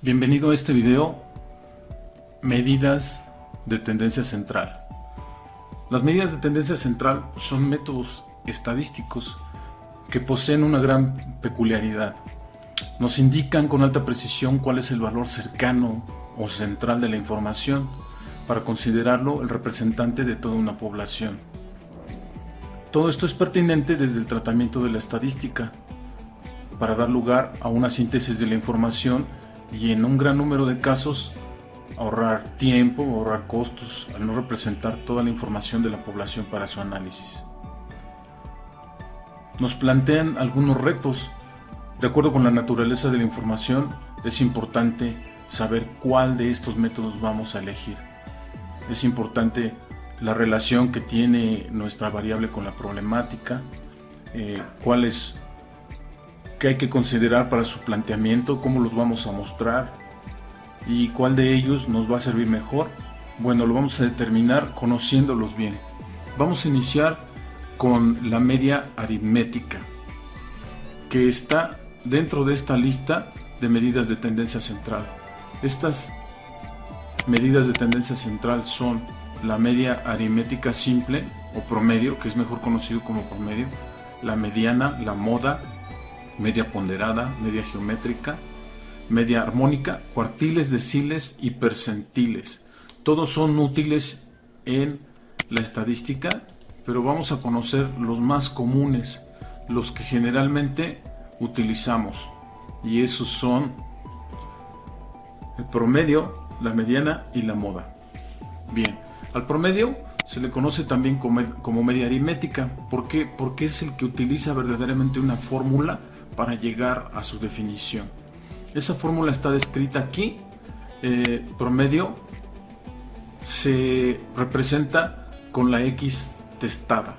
Bienvenido a este video, medidas de tendencia central. Las medidas de tendencia central son métodos estadísticos que poseen una gran peculiaridad. Nos indican con alta precisión cuál es el valor cercano o central de la información para considerarlo el representante de toda una población. Todo esto es pertinente desde el tratamiento de la estadística para dar lugar a una síntesis de la información y en un gran número de casos ahorrar tiempo, ahorrar costos al no representar toda la información de la población para su análisis. Nos plantean algunos retos. De acuerdo con la naturaleza de la información, es importante saber cuál de estos métodos vamos a elegir. Es importante la relación que tiene nuestra variable con la problemática, cuáles que hay que considerar para su planteamiento, cómo los vamos a mostrar y cuál de ellos nos va a servir mejor. Bueno, lo vamos a determinar conociéndolos bien. Vamos a iniciar con la media aritmética, que está dentro de esta lista de medidas de tendencia central. Estas medidas de tendencia central son la media aritmética simple o promedio, que es mejor conocido como promedio, la mediana, la moda, media ponderada, media geométrica, media armónica, cuartiles, deciles y percentiles. Todos son útiles en la estadística, pero vamos a conocer los más comunes, los que generalmente utilizamos, y esos son el promedio, la mediana y la moda. Bien, al promedio se le conoce también como media aritmética. ¿Por qué? Porque es el que utiliza verdaderamente una fórmula para llegar a su definición. Esa fórmula está descrita aquí. Promedio se representa con la X testada.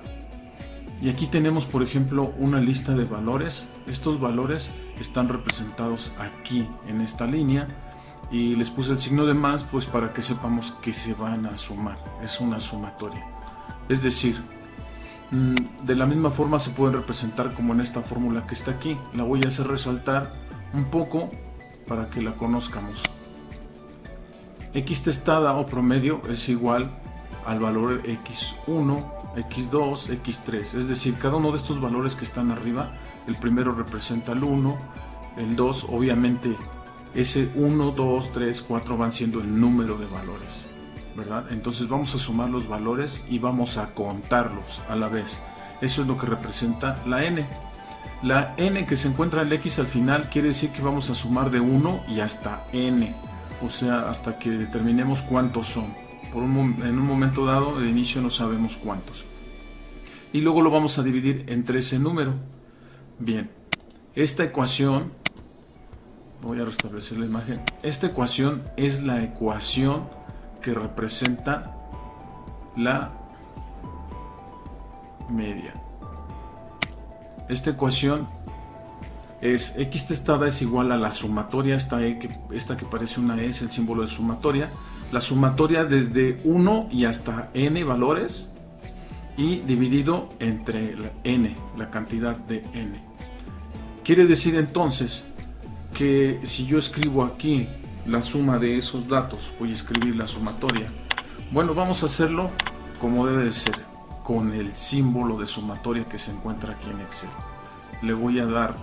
Y aquí tenemos, por ejemplo, una lista de valores. Estos valores están representados aquí en esta línea. Y les puse el signo de más pues para que sepamos que se van a sumar. Es una sumatoria. Es decir, de la misma forma se pueden representar como en esta fórmula que está aquí. La voy a hacer resaltar un poco para que la conozcamos. X testada o promedio es igual al valor X1, X2, X3. Es decir, cada uno de estos valores que están arriba, el primero representa el 1, el 2, obviamente ese 1, 2, 3, 4 van siendo el número de valores, ¿verdad? Entonces vamos a sumar los valores y vamos a contarlos a la vez. Eso es lo que representa la n. La n que se encuentra el x al final quiere decir que vamos a sumar de 1 y hasta n, o sea, hasta que determinemos cuántos son. En un momento dado de inicio no sabemos cuántos. Y luego lo vamos a dividir entre ese número. Bien, esta ecuación, voy a restablecer la imagen. Esta ecuación es la ecuación que representa la media. Esta ecuación es x testada es igual a la sumatoria, esta que parece una E es el símbolo de sumatoria, la sumatoria desde 1 y hasta n valores y dividido entre la n, la cantidad de n. Quiere decir entonces que si yo escribo aquí la suma de esos datos, voy a escribir la sumatoria. Bueno, vamos a hacerlo como debe de ser, con el símbolo de sumatoria que se encuentra aquí en Excel. Le voy a dar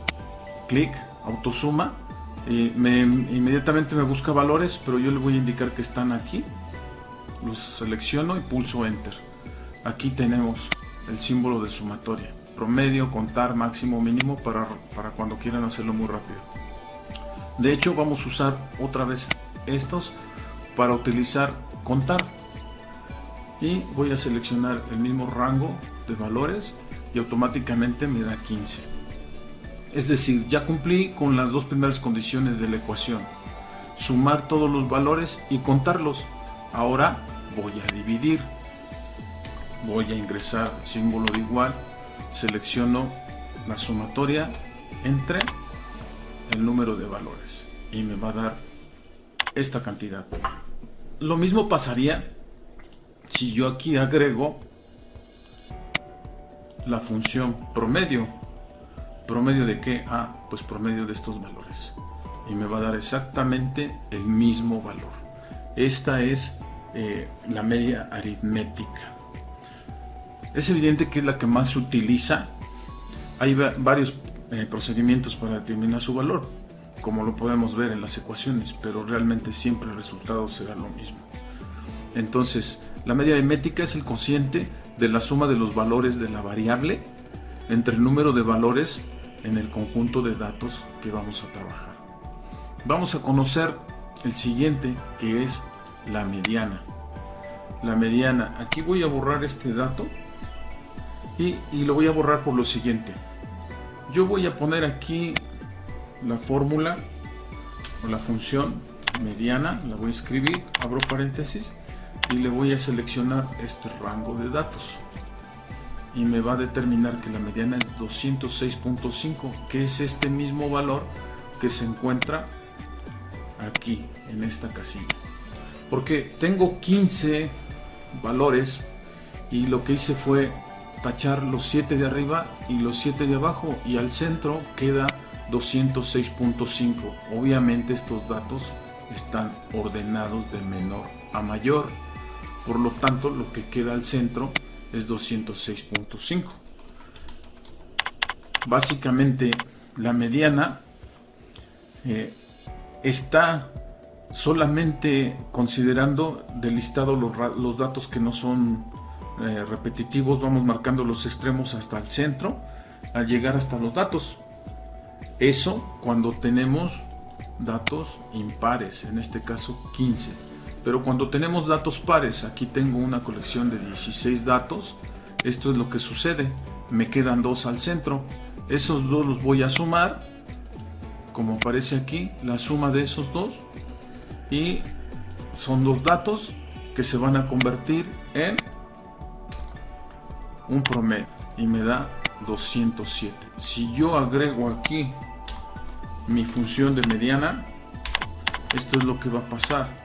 clic, autosuma, inmediatamente me busca valores, pero yo le voy a indicar que están aquí. Los selecciono y pulso Enter. Aquí tenemos el símbolo de sumatoria, promedio, contar, máximo, mínimo, para cuando quieran hacerlo muy rápido. De hecho, vamos a usar otra vez estos para utilizar contar. Y voy a seleccionar el mismo rango de valores y automáticamente me da 15. Es decir, ya cumplí con las dos primeras condiciones de la ecuación. Sumar todos los valores y contarlos. Ahora voy a dividir. Voy a ingresar el símbolo de igual. Selecciono la sumatoria entre el número de valores y me va a dar esta cantidad. Lo mismo pasaría si yo aquí agrego la función promedio. ¿Promedio de qué? Pues promedio de estos valores. y me va a dar exactamente el mismo valor. Esta es la media aritmética. Es evidente que es la que más se utiliza. Hay varios procedimientos para determinar su valor, como lo podemos ver en las ecuaciones, pero realmente siempre el resultado será lo mismo. Entonces, la media aritmética es el cociente de la suma de los valores de la variable entre el número de valores en el conjunto de datos que vamos a trabajar. Vamos a conocer el siguiente, que es la mediana. La mediana, aquí voy a borrar este dato y lo voy a borrar por lo siguiente. Yo voy a poner aquí la fórmula o la función mediana, la voy a escribir, abro paréntesis y le voy a seleccionar este rango de datos y me va a determinar que la mediana es 206.5, que es este mismo valor que se encuentra aquí en esta casilla, porque tengo 15 valores y lo que hice fue tachar los 7 de arriba y los 7 de abajo, y al centro queda 206.5. obviamente estos datos están ordenados de menor a mayor, por lo tanto lo que queda al centro es 206.5. básicamente la mediana está solamente considerando del listado los datos que no son repetitivos. Vamos marcando los extremos hasta el centro al llegar hasta los datos. Eso cuando tenemos datos impares, en este caso 15. Pero cuando tenemos datos pares, aquí tengo una colección de 16 datos, esto es lo que sucede, me quedan 2 al centro, esos 2 los voy a sumar, como aparece aquí, la suma de esos 2, y son 2 datos que se van a convertir en un promedio y me da 207. Si yo agrego aquí mi función de mediana, esto es lo que va a pasar.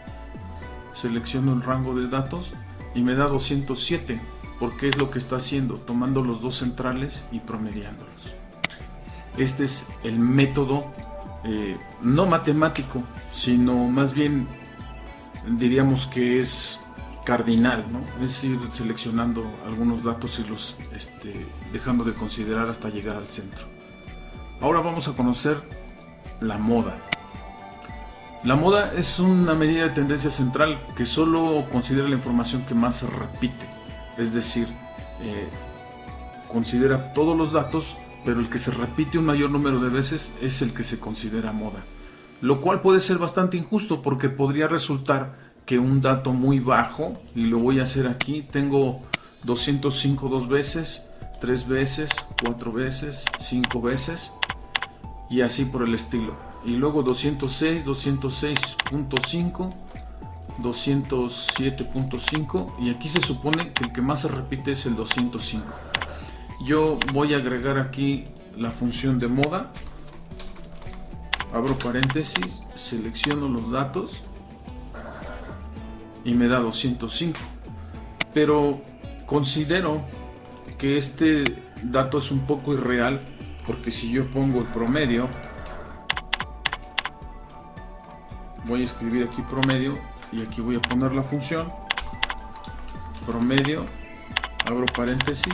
Selecciono el rango de datos y me da 207, porque es lo que está haciendo, tomando los 2 centrales y promediándolos. Este es el método no matemático, sino más bien diríamos que es cardinal, ¿no? Es ir seleccionando algunos datos y los dejando de considerar hasta llegar al centro. Ahora vamos a conocer la moda. La moda es una medida de tendencia central que solo considera la información que más se repite, es decir, considera todos los datos, pero el que se repite un mayor número de veces es el que se considera moda, lo cual puede ser bastante injusto, porque podría resultar que un dato muy bajo, y lo voy a hacer aquí, tengo 205 2 veces, 3 veces, 4 veces, 5 veces y así por el estilo, y luego 206, 206.5, 207.5, y aquí se supone que el que más se repite es el 205. Yo voy a agregar aquí la función de moda, abro paréntesis, selecciono los datos y me da 205, pero considero que este dato es un poco irreal, porque si yo pongo el promedio, voy a escribir aquí promedio y aquí voy a poner la función promedio, abro paréntesis,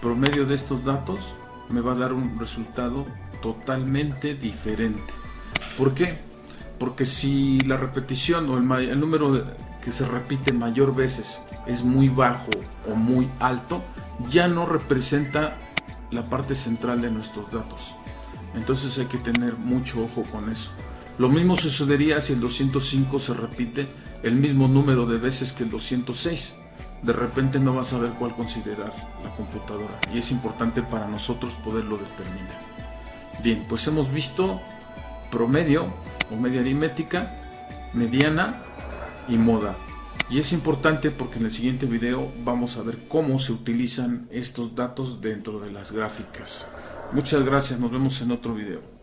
promedio de estos datos me va a dar un resultado totalmente diferente. ¿Por qué? Porque si la repetición o el número que se repite mayor veces es muy bajo o muy alto, ya no representa la parte central de nuestros datos. Entonces hay que tener mucho ojo con eso. Lo mismo sucedería si el 205 se repite el mismo número de veces que el 206. De repente no vas a saber cuál considerar la computadora, y es importante para nosotros poderlo determinar. Bien, pues hemos visto promedio o media aritmética, mediana y moda. Y es importante porque en el siguiente video vamos a ver cómo se utilizan estos datos dentro de las gráficas. Muchas gracias, nos vemos en otro video.